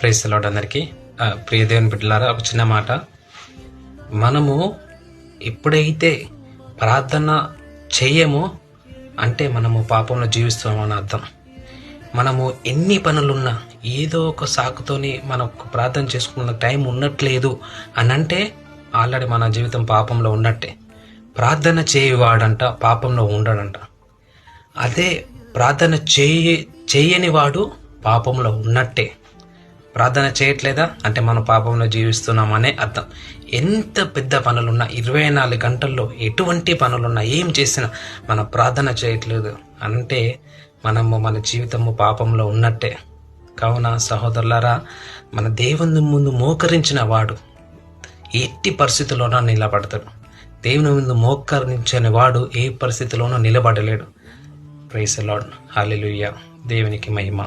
Praise the lord అందరికీ. ప్రియ దేవుని బిడ్డలారా, ఒక చిన్న మాట. మనము ఎప్పుడైతే ప్రార్థన చేయమో అంటే మనము పాపంలో జీవిస్తామని అర్థం. మనము ఎన్ని పనులున్నా ఏదో ఒక సాకుతోని మనకు ప్రార్థన చేసుకున్న టైం ఉండట్లేదు అని అంటే ఆల్రెడీ మన జీవితం పాపంలో ఉన్నట్టే. ప్రార్థన చేయవాడంట పాపంలో ఉండడంట. అదే ప్రార్థన చేయని వాడు పాపంలో ఉన్నట్టే. ప్రార్థన చేయట్లేదా అంటే మనం పాపంలో జీవిస్తున్నామనే అర్థం. ఎంత పెద్ద పనులున్నా 24 గంటల్లో ఎటువంటి పనులున్నా ఏం చేసినా మన ప్రార్థన చేయట్లేదు అంటే మన జీవితము పాపంలో ఉన్నట్టే. కావున సహోదరులారా, మన దేవుని ముందు మోకరించిన వాడు ఎట్టి పరిస్థితుల్లోనూ నిలబడతాడు. దేవుని ముందు మోకరించని వాడు ఏ పరిస్థితిలోనూ నిలబడలేడు. Praise the Lord. హల్లెలూయా. దేవునికి మహిమ.